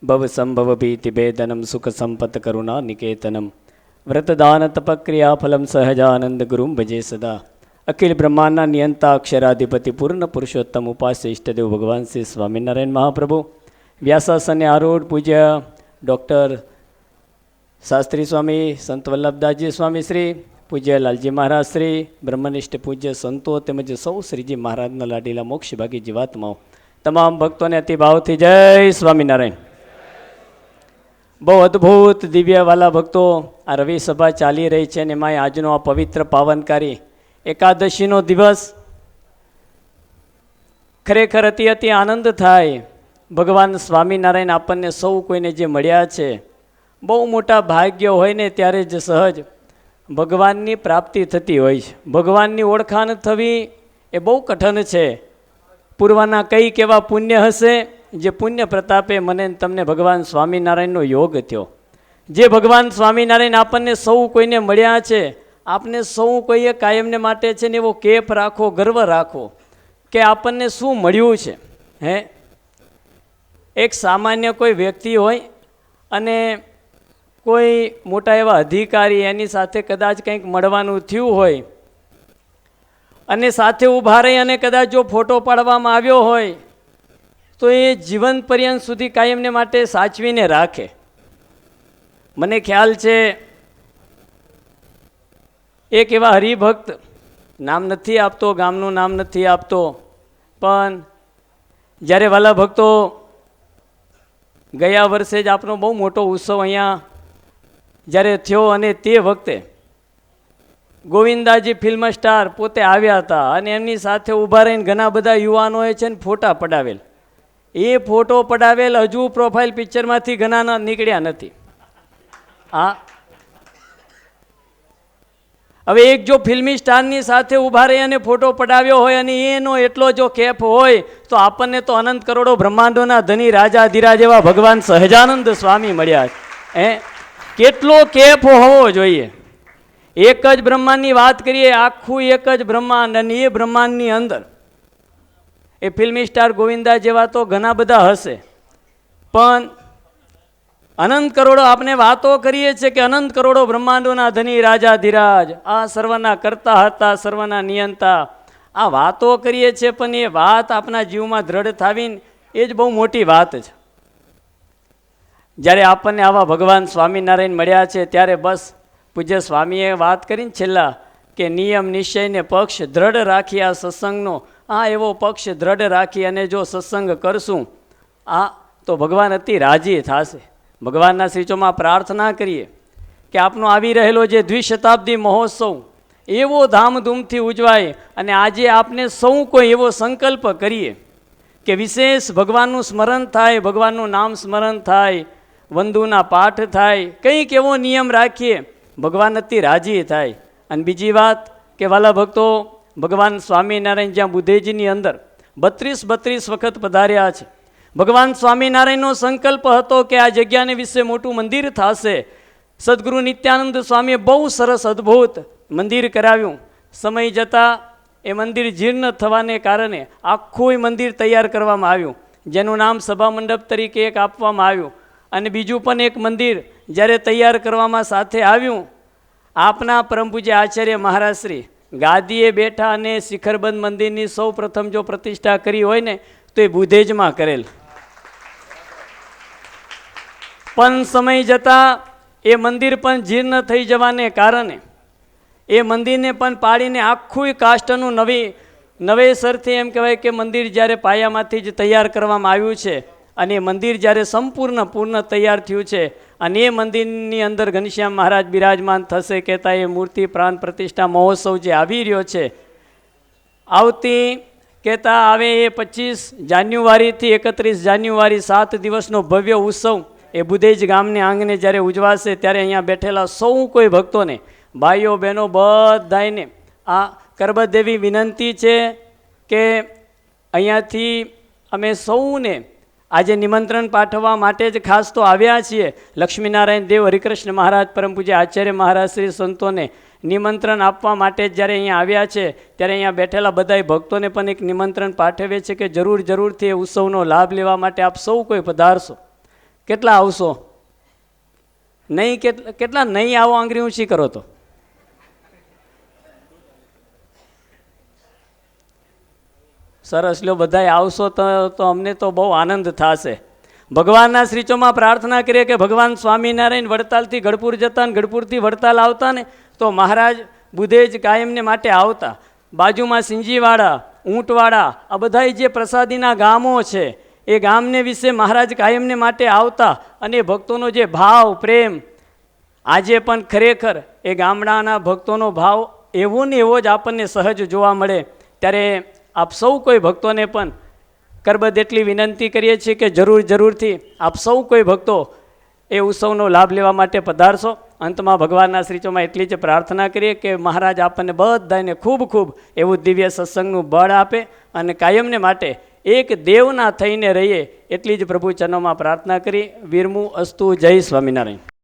ભવ સંભવ ભીતિ ભેદનમ સુખ સંપત કરુણા નિકેતનમ વ્રતદાન તપક્રિયા ફલમ સહજાનંદ ગુરુમ ભજે સદા. અખિલ બ્રહ્માંડના નિયંતા અક્ષરાધિપતિ પૂર્ણ પુરુષોત્તમ ઉપાસ્ય ઇષ્ટદેવ ભગવાન શ્રી સ્વામિનારાયણ મહાપ્રભુ, વ્યાસાસને આરૂઢ પૂજ્ય ડૉક્ટર શાસ્ત્રી સ્વામી, સંત વલ્લભદાસજી સ્વામી શ્રી, પૂજ્ય લાલજી મહારાજ શ્રી, બ્રહ્મનિષ્ઠ પૂજ્ય સંતો તેમજ સૌ શ્રીજી મહારાજના લાડીલા મોક્ષભાગી જીવાત્માઓ, તમામ ભક્તોને અતિભાવથી જય સ્વામિનારાયણ. બહુ અદ્ભુત દિવ્ય વાલા ભક્તો, આ રવિ સભા ચાલી રહી છે અને એમાં આજનો આ પવિત્ર પાવનકારી એકાદશીનો દિવસ ખરેખર અતિ આનંદ થાય. ભગવાન સ્વામિનારાયણ આપણને સૌ કોઈને જે મળ્યા છે, બહુ મોટા ભાગ્ય હોય ને ત્યારે જ સહજ ભગવાનની પ્રાપ્તિ થતી હોય છે. ભગવાનની ઓળખાણ થવી એ બહુ કઠણ છે. પૂર્વના કઈ કેવા પુણ્ય હશે, જે પુણ્ય પ્રતાપે મને તમને ભગવાન સ્વામિનારાયણનો યોગ થયો. જે ભગવાન સ્વામિનારાયણ આપણને સૌ કોઈને મળ્યા છે, આપને સૌ કોઈએ કાયમને માટે છે ને એવો કેફ રાખો, ગર્વ રાખો કે આપણને શું મળ્યું છે. એક સામાન્ય કોઈ વ્યક્તિ હોય અને કોઈ મોટા એવા અધિકારી એની સાથે કદાચ કંઈક મળવાનું થયું હોય અને સાથે ઊભા રહી અને કદાચ જો ફોટો પાડવામાં આવ્યો હોય તો એ જીવન પર્યંત સુધી કાયમને માટે સાચવીને રાખે. મને ખ્યાલ છે એક એવા હરિભક્ત, નામ નથી આપતો, ગામનું નામ નથી આપતો, પણ જ્યારે વાલા ભક્તો ગયા વર્ષે જ આપણો બહુ મોટો ઉત્સવ અહીંયા જ્યારે થયો અને તે વખતે ગોવિંદાજી ફિલ્મ સ્ટાર પોતે આવ્યા હતા અને એમની સાથે ઊભા રહીને ઘણા બધા યુવાનોએ છે ને ફોટા પડાવેલ. એ ફોટો પડાવેલ હજુ પ્રોફાઇલ પિક્ચરમાંથી ઘણા નીકળ્યા નથી. હા, હવે એક જો ફિલ્મી સ્ટારની સાથે ઊભા રહી અને ફોટો પડાવ્યો હોય અને એનો એટલો જો કેફ હોય તો આપણને તો અનંત કરોડો બ્રહ્માંડોના ધની રાજાધિરાજ એવા ભગવાન સહજાનંદ સ્વામી મળ્યા. કેટલો કેફ હોવો જોઈએ. એક જ બ્રહ્માંડની વાત કરીએ, આખું એક જ બ્રહ્માંડ, અને એ બ્રહ્માંડની અંદર એ ફિલ્મી સ્ટાર ગોવિંદા જેવા તો ઘણા બધા હશે, પણ અનંત કરોડો આપણે વાતો કરીએ છીએ કે અનંત કરોડો બ્રહ્માંડોના ધની રાજાધિરાજ, આ સર્વના કરતા હતા, સર્વના નિયંતા, આ વાતો કરીએ છીએ, પણ એ વાત આપણા જીવમાં દ્રઢ થાવીને એ જ બહુ મોટી વાત છે. જ્યારે આપણને આવા ભગવાન સ્વામિનારાયણ મળ્યા છે ત્યારે બસ પૂજ્ય સ્વામીએ વાત કરીને છેલ્લા કે નિયમ નિશ્ચયને પક્ષ દ્રઢ રાખી આ સત્સંગનો, આ એવો પક્ષ દ્રઢ રાખી અને જો સત્સંગ કરશું આ તો ભગવાન અતિ રાજી થશે. ભગવાનના શ્રીચોમાં પ્રાર્થના કરીએ કે આપનો આવી રહેલો જે દ્વિશતાબ્દી મહોત્સવ એવો ધામધૂમથી ઉજવાય અને આજે આપને સૌ કોઈ એવો સંકલ્પ કરીએ કે વિશેષ ભગવાનનું સ્મરણ થાય, ભગવાનનું નામ સ્મરણ થાય, વંદુના પાઠ થાય, કંઈક એવો નિયમ રાખીએ, ભગવાન અતિ રાજી થાય. અને બીજી વાત કે વાલા ભક્તો, ભગવાન સ્વામિનારાયણ જ્યાં બુધેજીની અંદર 32 વખત પધાર્યા છે. ભગવાન સ્વામિનારાયણનો સંકલ્પ હતો કે આ જગ્યાને વિશે મોટું મંદિર થશે. સદગુરુ નિત્યાનંદ સ્વામીએ બહુ સરસ અદ્ભુત મંદિર કરાવ્યું. સમય જતાં એ મંદિર જીર્ણ થવાને કારણે આખું મંદિર તૈયાર કરવામાં આવ્યું, જેનું નામ સભા મંડપ તરીકે એક આપવામાં આવ્યું. અને બીજું પણ એક મંદિર જ્યારે તૈયાર કરવામાં સાથે આવ્યું, આપના પરમ પૂજ્ય આચાર્ય મહારાજ શ્રી ગાદીએ બેઠા અને શિખરબંધ મંદિરની સૌ પ્રથમ જો પ્રતિષ્ઠા કરી હોય ને તો એ બુધેજમાં કરેલ. પણ સમય જતાં એ મંદિર પણ જીર્ણ થઈ જવાને કારણે એ મંદિરને પણ પાડીને આખું કાષ્ટનું નવેસરથી એમ કહેવાય કે મંદિર જ્યારે પાયામાંથી જ તૈયાર કરવામાં આવ્યું છે અને એ મંદિર જ્યારે પૂર્ણ તૈયાર થયું છે અને એ મંદિરની અંદર ઘનશ્યામ મહારાજ બિરાજમાન થશે, કહેતા એ મૂર્તિ પ્રાણ પ્રતિષ્ઠા મહોત્સવ જે આવી રહ્યો છે, આવતી કહેતા આવે એ 25 જાન્યુઆરીથી 31 જાન્યુઆરી 7 દિવસનો ભવ્ય ઉત્સવ એ બુધેજ ગામને આંગણે જ્યારે ઉજવાશે ત્યારે અહીંયા બેઠેલા સૌ કોઈ ભક્તોને, ભાઈઓ બહેનો બધાને આ કરબતદેવી વિનંતી છે કે અહીંયાથી અમે સૌને આજે નિમંત્રણ પાઠવવા માટે જ ખાસ તો આવ્યા છીએ. લક્ષ્મીનારાયણ દેવ હરિકૃષ્ણ મહારાજ પરમ પૂજ્ય આચાર્ય મહારાજ શ્રી સંતોને નિમંત્રણ આપવા માટે જ્યારે અહીંયા આવ્યા છે ત્યારે અહીંયા બેઠેલા બધા ભક્તોને પણ એક નિમંત્રણ પાઠવે છે કે જરૂરથી એ ઉત્સવનો લાભ લેવા માટે આપ સૌ કોઈ પધારશો. કેટલા આવશો? નહીં કેટલા નહીં આવો? આંગળી ઊંચી કરો તો. સરસ લ્યો, બધાય આવશો તો અમને તો બહુ આનંદ થશે. ભગવાનના શ્રીચોમાં પ્રાર્થના કરીએ કે ભગવાન સ્વામિનારાયણ વડતાલથી ગઢપુર જતા ને ગઢપુરથી વડતાલ આવતા ને તો મહારાજ બુધેજ કાયમને માટે આવતા. બાજુમાં સિંજીવાડા, ઊંટવાડા, આ બધા જે પ્રસાદીના ગામો છે એ ગામને વિશે મહારાજ કાયમને માટે આવતા. અને ભક્તોનો જે ભાવ પ્રેમ આજે પણ ખરેખર એ ગામડાના ભક્તોનો ભાવ એવો ને એવો જ આપણને સહજ જોવા મળે. ત્યારે આપ સૌ કોઈ ભક્તોને પણ કરબદ્ધ એટલી વિનંતી કરીએ છીએ કે જરૂરથી આપ સૌ કોઈ ભક્તો એ ઉત્સવનો લાભ લેવા માટે પધારશો. અંતમાં ભગવાનના શ્રીચોમાં એટલી જ પ્રાર્થના કરીએ કે મહારાજ આપણને બધાને ખૂબ ખૂબ એવું દિવ્ય સત્સંગનું બળ આપે અને કાયમને માટે એક દેવના થઈને રહીએ એટલી જ પ્રભુ ચરણોમાં પ્રાર્થના કરી વિરમું અસ્તુ. જય સ્વામિનારાયણ.